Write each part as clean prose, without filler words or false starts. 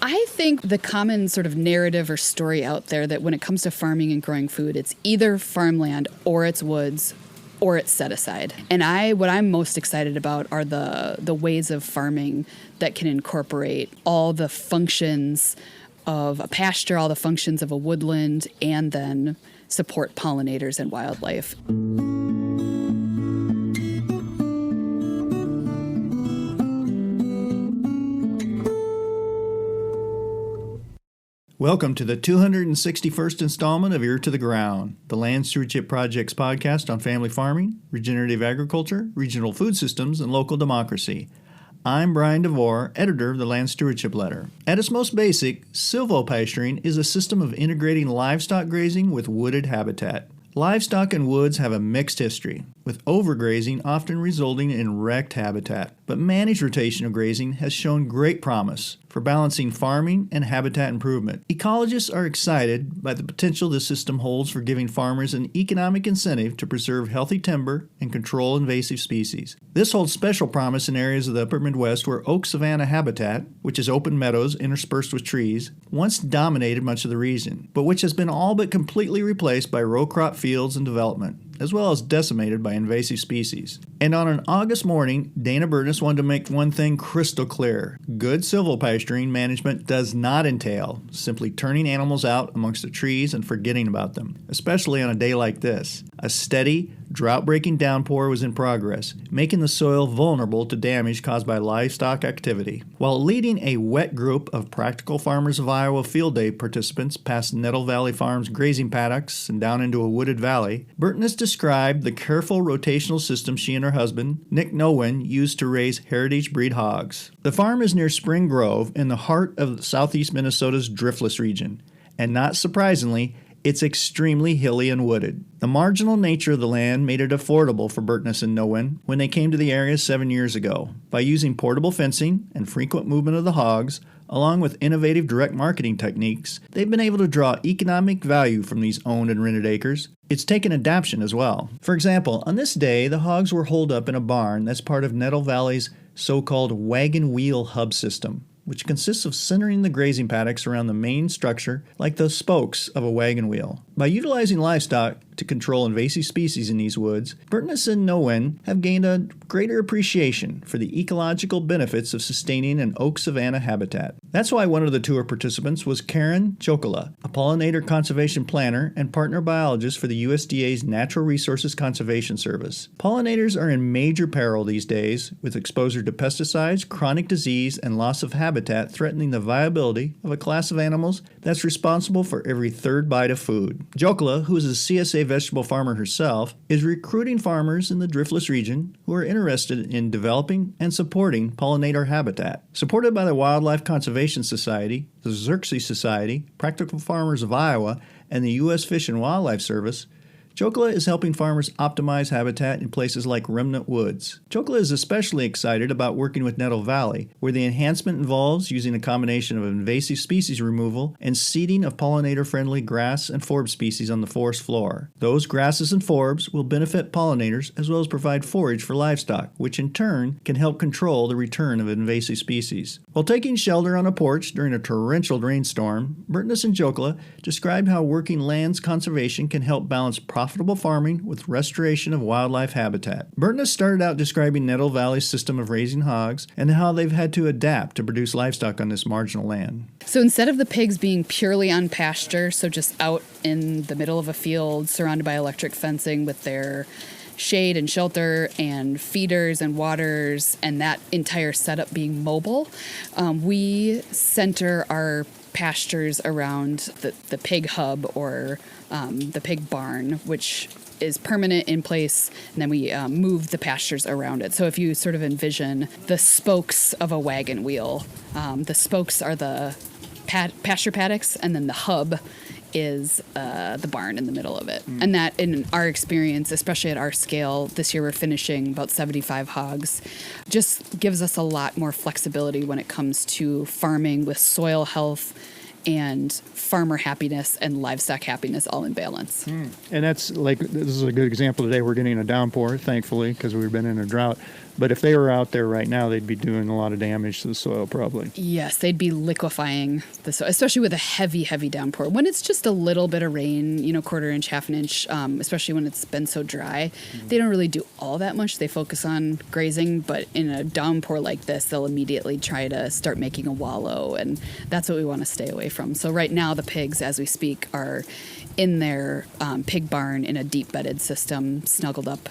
I think the common sort of narrative or story out there that when it comes to farming and growing food, it's either farmland or it's woods or it's set aside. And what I'm most excited about are the ways of farming that can incorporate all the functions of a pasture, all the functions of a woodland, and then support pollinators and wildlife. Welcome to the 261st installment of Ear to the Ground, the Land Stewardship Project's podcast on family farming, regenerative agriculture, regional food systems, and local democracy. I'm Brian DeVore, editor of the Land Stewardship Letter. At its most basic, silvopasturing is a system of integrating livestock grazing with wooded habitat. Livestock and woods have a mixed history, with overgrazing often resulting in wrecked habitat. But managed rotation of grazing has shown great promise for balancing farming and habitat improvement. Ecologists are excited by the potential this system holds for giving farmers an economic incentive to preserve healthy timber and control invasive species. This holds special promise in areas of the upper Midwest where oak savanna habitat, which is open meadows interspersed with trees, once dominated much of the region, but which has been all but completely replaced by row crop fields and development, as well as decimated by invasive species. And on an August morning, Dana Burtness wanted to make one thing crystal clear. Good silvopasturing management does not entail simply turning animals out amongst the trees and forgetting about them, especially on a day like this. A steady, drought-breaking downpour was in progress, making the soil vulnerable to damage caused by livestock activity. While leading a wet group of Practical Farmers of Iowa Field Day participants past Nettle Valley Farm's grazing paddocks and down into a wooded valley, Burtness described the careful rotational system she and her husband, Nick Nowen, used to raise heritage breed hogs. The farm is near Spring Grove in the heart of southeast Minnesota's driftless region, and not surprisingly, it's extremely hilly and wooded. The marginal nature of the land made it affordable for Burtness and Nowen when they came to the area 7 years ago. By using portable fencing and frequent movement of the hogs, along with innovative direct marketing techniques, they've been able to draw economic value from these owned and rented acres. It's taken adaptation as well. For example, on this day, the hogs were holed up in a barn that's part of Nettle Valley's so-called wagon wheel hub system, which consists of centering the grazing paddocks around the main structure like the spokes of a wagon wheel. By utilizing livestock to control invasive species in these woods, Burtness and Nowen have gained a greater appreciation for the ecological benefits of sustaining an oak savanna habitat. That's why one of the tour participants was Karen Chocola, a pollinator conservation planner and partner biologist for the USDA's Natural Resources Conservation Service. Pollinators are in major peril these days, with exposure to pesticides, chronic disease, and loss of habitat threatening the viability of a class of animals that's responsible for every third bite of food. Chocola, who is a CSA vegetable farmer herself, is recruiting farmers in the driftless region who are interested in developing and supporting pollinator habitat. Supported by the Wildlife Conservation Society, the Xerxes Society, Practical Farmers of Iowa, and the U.S. Fish and Wildlife Service, Chocola is helping farmers optimize habitat in places like remnant woods. Chocola is especially excited about working with Nettle Valley, where the enhancement involves using a combination of invasive species removal and seeding of pollinator-friendly grass and forb species on the forest floor. Those grasses and forbs will benefit pollinators as well as provide forage for livestock, which in turn can help control the return of invasive species. While taking shelter on a porch during a torrential rainstorm, Burtness and Chocola described how working lands conservation can help balance profitable farming with restoration of wildlife habitat. Burtness started out describing Nettle Valley's system of raising hogs and how they've had to adapt to produce livestock on this marginal land. So instead of the pigs being purely on pasture, so just out in the middle of a field surrounded by electric fencing with their shade and shelter and feeders and waters and that entire setup being mobile, we center our pastures around the pig hub or the pig barn, which is permanent in place, and then we move the pastures around it. So if you sort of envision the spokes of a wagon wheel, the spokes are the pasture paddocks, and then the hub is the barn in the middle of it. And that, in our experience, especially at our scale, this year we're finishing about 75 hogs, just gives us a lot more flexibility when it comes to farming with soil health and farmer happiness and livestock happiness all in balance. And that's like, this is a good example today. We're getting a downpour, thankfully, because we've been in a drought. But if they were out there right now, they'd be doing a lot of damage to the soil, probably. Yes, they'd be liquefying the soil, especially with a heavy, heavy downpour. When it's just a little bit of rain, quarter inch, half an inch, especially when it's been so dry, they don't really do all that much. They focus on grazing, but in a downpour like this, they'll immediately try to start making a wallow, and that's what we want to stay away from. So right now, the pigs, as we speak, are in their pig barn in a deep bedded system, snuggled up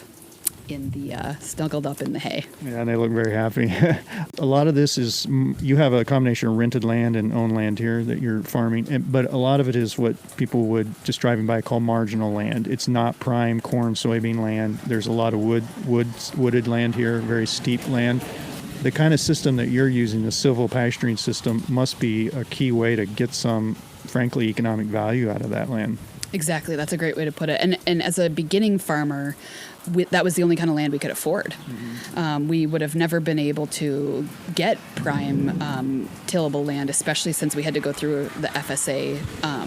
in the hay. Yeah, and they look very happy. A lot of this is, you have a combination of rented land and owned land here that you're farming, but a lot of it is what people would, just driving by, call marginal land. It's not prime corn, soybean land. There's a lot of wooded land here, very steep land. The kind of system that you're using, the silvopasturing system, must be a key way to get some, frankly, economic value out of that land. Exactly. That's a great way to put it. And as a beginning farmer, that was the only kind of land we could afford. We would have never been able to get prime tillable land, especially since we had to go through the FSA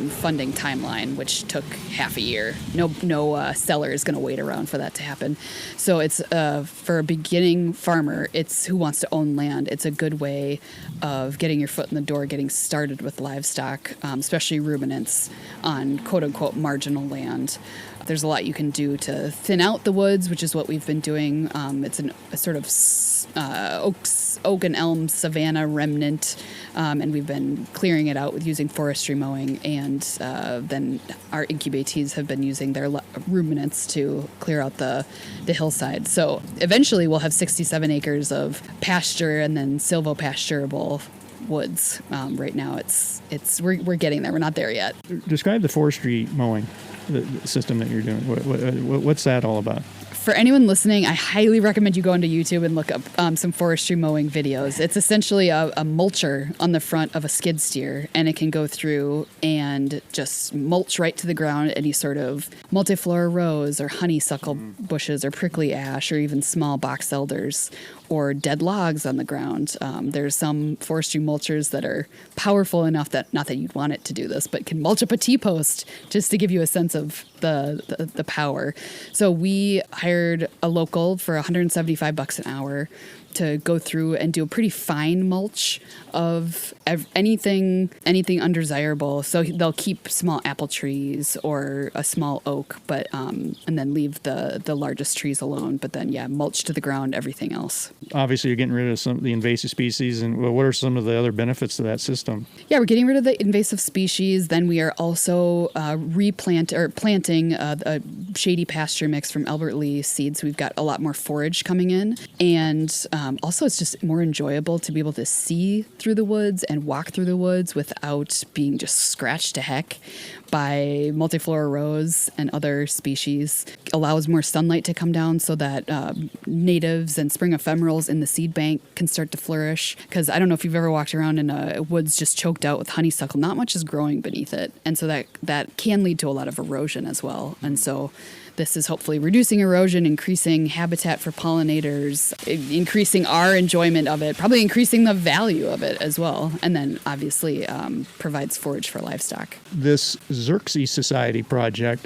funding timeline, which took half a year. No seller is going to wait around for that to happen. So it's for a beginning farmer, it's who wants to own land. It's a good way of getting your foot in the door, getting started with livestock, especially ruminants on quote unquote marginal land. There's a lot you can do to thin out the woods, which is what we've been doing. It's a sort of oak and elm savanna remnant, and we've been clearing it out with using forestry mowing, and then our incubatees have been using their ruminants to clear out the hillside. So eventually we'll have 67 acres of pasture and then silvopasturable woods. Right now we're getting there. We're not there yet. Describe the forestry mowing, the system that you're doing. What's that all about? For anyone listening, I highly recommend you go onto YouTube and look up some forestry mowing videos. It's essentially a mulcher on the front of a skid steer, and it can go through and just mulch right to the ground any sort of multiflora rose or honeysuckle bushes or prickly ash or even small box elders or dead logs on the ground. There's some forestry mulchers that are powerful enough that, not that you'd want it to do this, but can mulch up a T-post, just to give you a sense of the power. So we hired a local for $175 an hour to go through and do a pretty fine mulch of anything undesirable. So they'll keep small apple trees or a small oak, but and then leave the largest trees alone. But then mulch to the ground everything else. Obviously, you're getting rid of some of the invasive species, and what are some of the other benefits to that system? Yeah, we're getting rid of the invasive species. Then we are also planting a shady pasture mix from Albert Lee seeds. We've got a lot more forage coming in, and also, it's just more enjoyable to be able to see through the woods and walk through the woods without being just scratched to heck by multiflora rose and other species. Allows more sunlight to come down so that natives and spring ephemerals in the seed bank can start to flourish. Because I don't know if you've ever walked around in a woods just choked out with honeysuckle. Not much is growing beneath it. And so that can lead to a lot of erosion as well. And so this is hopefully reducing erosion, increasing habitat for pollinators, increasing our enjoyment of it, probably increasing the value of it as well, and then obviously provides forage for livestock. This Xerxes Society project,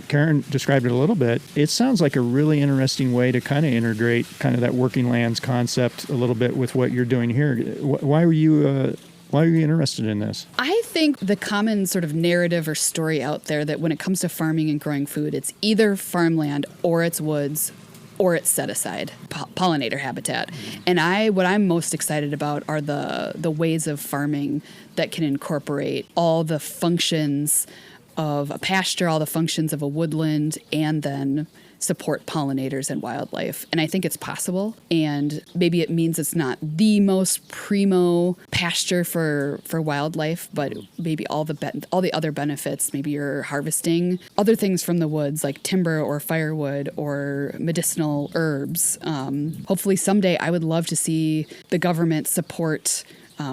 Karen described it a little bit. It sounds like a really interesting way to kind of integrate kind of that working lands concept a little bit with what you're doing here. Why are you interested in this? I think the common sort of narrative or story out there that when it comes to farming and growing food, it's either farmland or it's woods or it's set aside pollinator habitat. And what I'm most excited about are the ways of farming that can incorporate all the functions of a pasture, all the functions of a woodland, and then support pollinators and wildlife. And I think it's possible. And maybe it means it's not the most primo pasture for wildlife, but maybe all the other benefits. Maybe you're harvesting other things from the woods like timber or firewood or medicinal herbs. Hopefully someday I would love to see the government support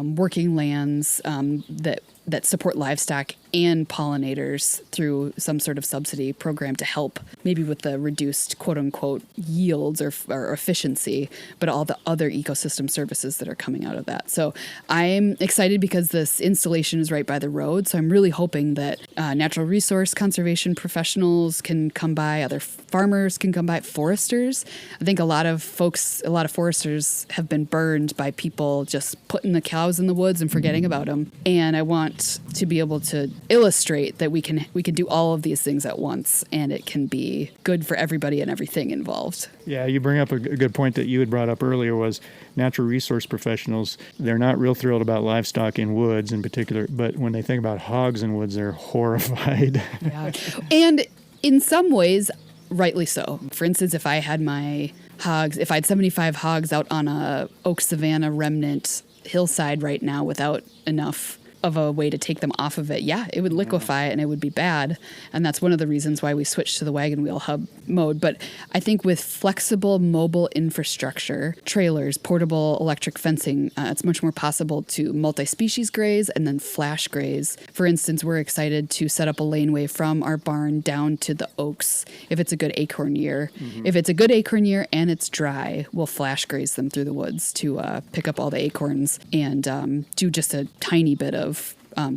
working lands that that support livestock and pollinators through some sort of subsidy program to help maybe with the reduced quote unquote yields or efficiency, but all the other ecosystem services that are coming out of that. So I'm excited because this installation is right by the road. So I'm really hoping that natural resource conservation professionals can come by, other farmers can come by, foresters. I think a lot of foresters have been burned by people just putting the cows in the woods and forgetting about them. And I want to be able to illustrate that we can do all of these things at once, and it can be good for everybody and everything involved. Yeah, you bring up a good point that you had brought up earlier was natural resource professionals. They're not real thrilled about livestock in woods in particular, but when they think about hogs in woods, they're horrified. Yeah. And in some ways, rightly so. For instance, if I had my hogs, if I had 75 hogs out on a oak savanna remnant hillside right now without enough of a way to take them off of it, it would liquefy and it would be bad. And that's one of the reasons why we switched to the wagon wheel hub mode. But I think with flexible mobile infrastructure, trailers, portable electric fencing, it's much more possible to multi-species graze and then flash graze. For instance, we're excited to set up a laneway from our barn down to the oaks if it's a good acorn year. If it's a good acorn year and it's dry, we'll flash graze them through the woods to pick up all the acorns and do just a tiny bit of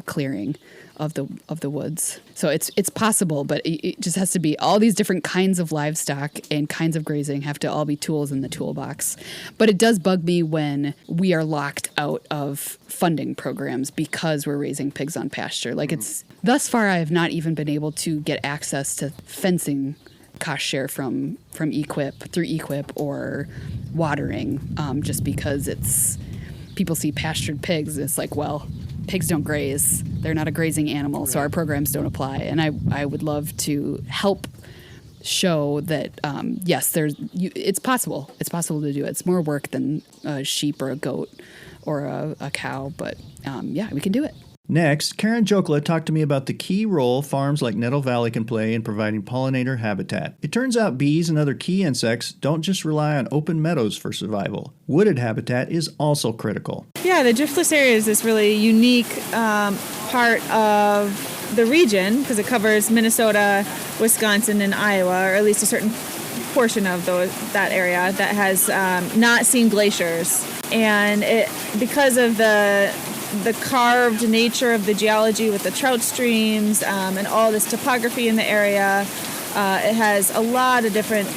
clearing of the woods. So it's possible, but it just has to be all these different kinds of livestock and kinds of grazing have to all be tools in the toolbox. But it does bug me when we are locked out of funding programs because we're raising pigs on pasture. Like it's thus far, I have not even been able to get access to fencing cost share from EQIP or watering, just because it's people see pastured pigs. It's like, well, pigs don't graze. They're not a grazing animal, so our programs don't apply. And I would love to help show that, yes, it's possible. It's possible to do it. It's more work than a sheep or a goat or a cow, but we can do it. Next, Karen Jokla talked to me about the key role farms like Nettle Valley can play in providing pollinator habitat. It turns out bees and other key insects don't just rely on open meadows for survival. Wooded habitat is also critical. Yeah, the driftless area is this really unique part of the region because it covers Minnesota, Wisconsin, and Iowa, or at least a certain portion of that area that has not seen glaciers. And because of the carved nature of the geology with the trout streams and all this topography in the area, it has a lot of different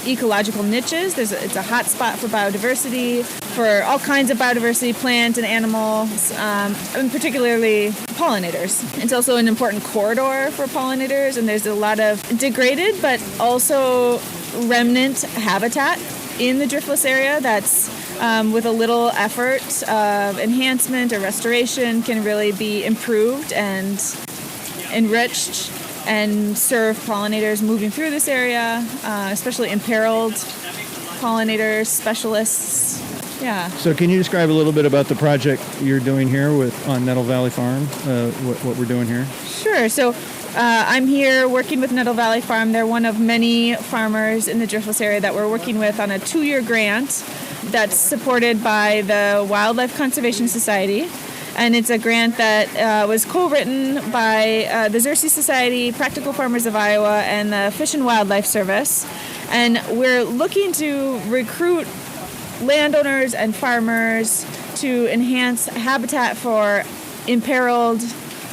ecological niches. It's a hot spot for biodiversity, for all kinds of biodiversity, plant and animals, and particularly pollinators. It's also an important corridor for pollinators, and there's a lot of degraded but also remnant habitat in the driftless area that's with a little effort of enhancement or restoration can really be improved and enriched and serve pollinators moving through this area, especially imperiled pollinators, specialists. Yeah. So can you describe a little bit about the project you're doing here on Nettle Valley Farm, what we're doing here? Sure. So I'm here working with Nettle Valley Farm. They're one of many farmers in the driftless area that we're working with on a 2-year grant that's supported by the Wildlife Conservation Society. And it's a grant that was co-written by the Xerces Society, Practical Farmers of Iowa, and the Fish and Wildlife Service. And we're looking to recruit landowners and farmers to enhance habitat for imperiled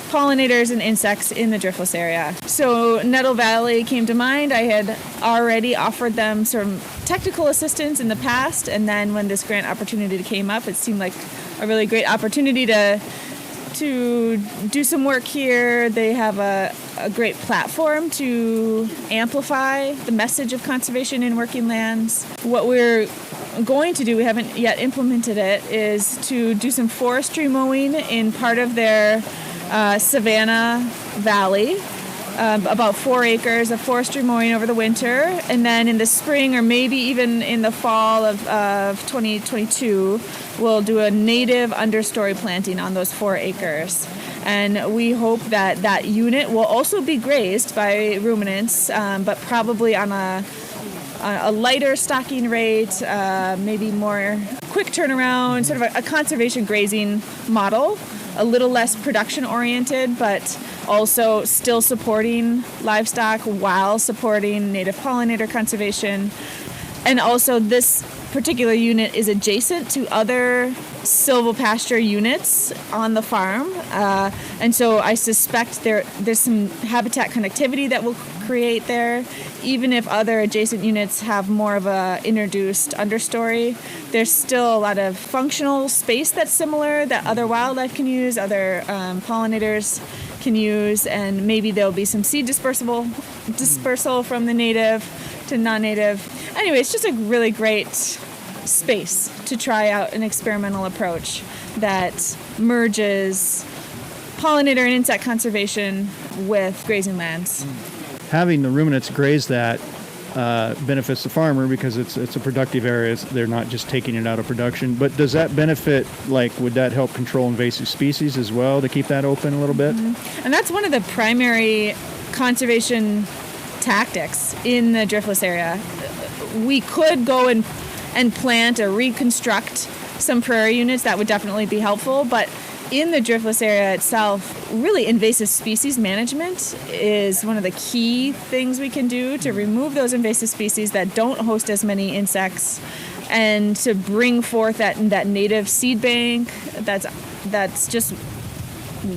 pollinators and insects in the driftless area. So Nettle Valley came to mind. I had already offered them some technical assistance in the past, and then when this grant opportunity came up, it seemed like a really great opportunity to do some work here. They have a great platform to amplify the message of conservation in working lands. What we're going to do, we haven't yet implemented it, is to do some forestry mowing in part of their Savannah Valley, about 4 acres of forestry mowing over the winter, and then in the spring or maybe even in the fall of 2022, we'll do a native understory planting on those 4 acres. And we hope that that unit will also be grazed by ruminants, but probably on a lighter stocking rate, maybe more quick turnaround, sort of a conservation grazing model. a little less production oriented, but also still supporting livestock while supporting native pollinator conservation. And also this particular unit is adjacent to other silvopasture units on the farm. And so I suspect there's some habitat connectivity that will create there. Even if other adjacent units have more of a introduced understory, there's still a lot of functional space that's similar that other wildlife can use, other pollinators can use, and maybe there'll be some seed dispersal from the native to non-native. Anyway, it's just a really great space to try out an experimental approach that merges pollinator and insect conservation with grazing lands. Having the ruminants graze that benefits the farmer because it's a productive area. They're not just taking it out of production. But does that benefit, would that help control invasive species as well to keep that open a little bit? Mm-hmm. And that's one of the primary conservation tactics in the driftless area. We could go and plant or reconstruct some prairie units. That would definitely be helpful. But in the driftless area itself, really invasive species management is one of the key things we can do to remove those invasive species that don't host as many insects and to bring forth that native seed bank that's just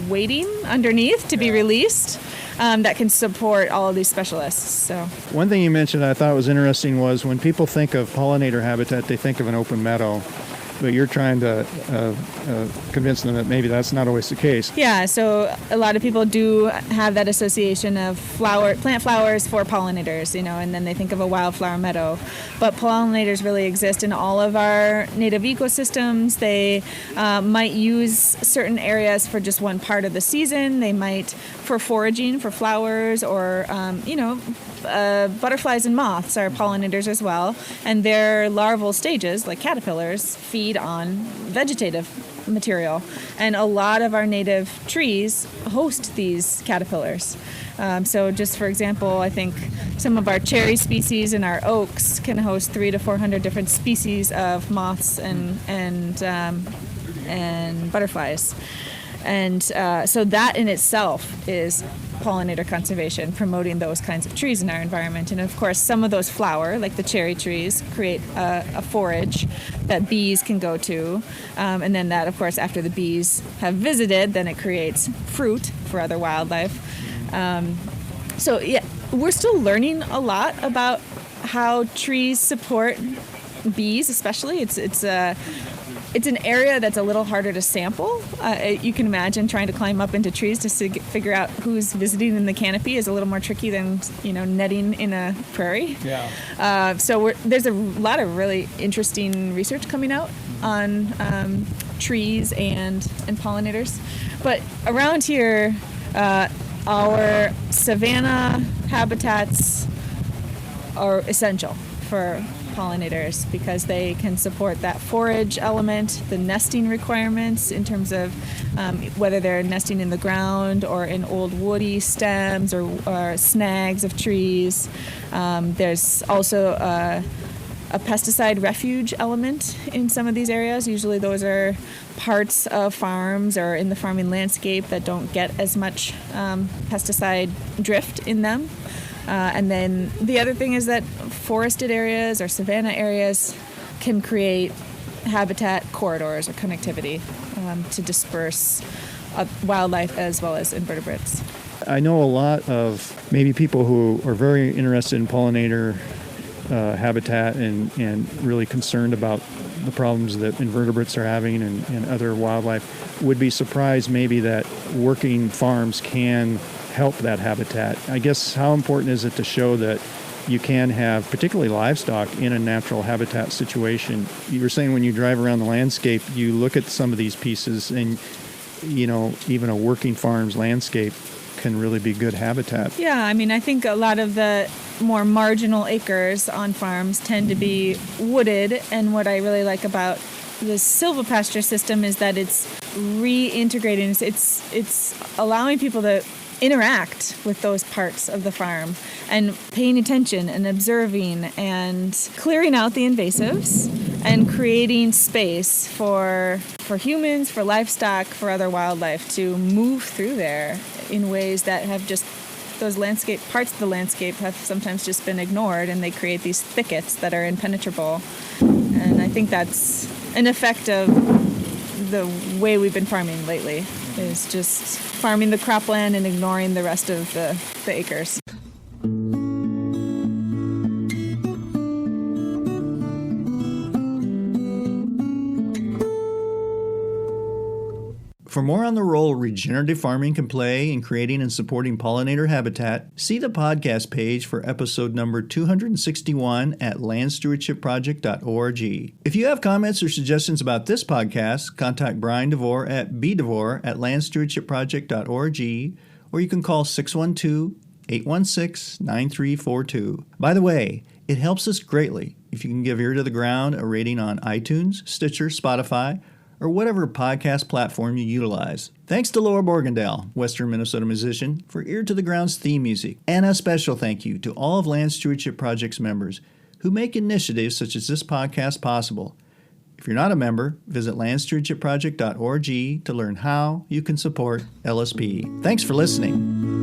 waiting underneath to be released. That can support all of these specialists. So one thing you mentioned I thought was interesting was when people think of pollinator habitat, they think of an open meadow, but you're trying to convince them that maybe that's not always the case. Yeah, so a lot of people do have that association of plant flowers for pollinators, and then they think of a wildflower meadow. But pollinators really exist in all of our native ecosystems. They might use certain areas for just one part of the season. They might for foraging for flowers or, butterflies and moths are pollinators as well, and their larval stages, like caterpillars, feed on vegetative material. And a lot of our native trees host these caterpillars. So just for example, I think some of our cherry species and our oaks can host 300 to 400 different species of moths and butterflies. And so that in itself is pollinator conservation, promoting those kinds of trees in our environment. And of course, some of those flower, like the cherry trees, create a forage that bees can go to. And then that, of course, after the bees have visited, then it creates fruit for other wildlife. So yeah, we're still learning a lot about how trees support bees, especially. It's an area that's a little harder to sample. You can imagine trying to climb up into trees to figure out who's visiting in the canopy is a little more tricky than netting in a prairie. Yeah. So there's a lot of really interesting research coming out on trees and pollinators. But around here, our savanna habitats are essential for pollinators because they can support that forage element, the nesting requirements in terms of whether they're nesting in the ground or in old woody stems or snags of trees. There's also a pesticide refuge element in some of these areas. Usually those are parts of farms or in the farming landscape that don't get as much pesticide drift in them. And then the other thing is that forested areas or savanna areas can create habitat corridors or connectivity to disperse wildlife as well as invertebrates. I know a lot of maybe people who are very interested in pollinator habitat and really concerned about the problems that invertebrates are having and other wildlife would be surprised maybe that working farms can help that habitat. I guess how important is it to show that you can have, particularly livestock, in a natural habitat situation? You were saying when you drive around the landscape, you look at some of these pieces and, even a working farm's landscape can really be good habitat. Yeah, I think a lot of the more marginal acres on farms tend to be wooded, and what I really like about the silvopasture system is that it's reintegrating. It's allowing people to interact with those parts of the farm and paying attention and observing and clearing out the invasives and creating space for humans, for livestock, for other wildlife to move through there in ways that have just, those parts of the landscape have sometimes just been ignored, and they create these thickets that are impenetrable. And I think that's an effect of the way we've been farming lately, is just farming the cropland and ignoring the rest of the acres. For more on the role regenerative farming can play in creating and supporting pollinator habitat, see the podcast page for episode number 261 at landstewardshipproject.org. If you have comments or suggestions about this podcast, contact Brian DeVore at bdevore@landstewardshipproject.org, or you can call 612-816-9342. By the way, it helps us greatly if you can give Ear to the Ground a rating on iTunes, Stitcher, Spotify, or whatever podcast platform you utilize. Thanks to Laura Borgendale, Western Minnesota musician, for Ear to the Ground's theme music. And a special thank you to all of Land Stewardship Project's members who make initiatives such as this podcast possible. If you're not a member, visit landstewardshipproject.org to learn how you can support LSP. Thanks for listening.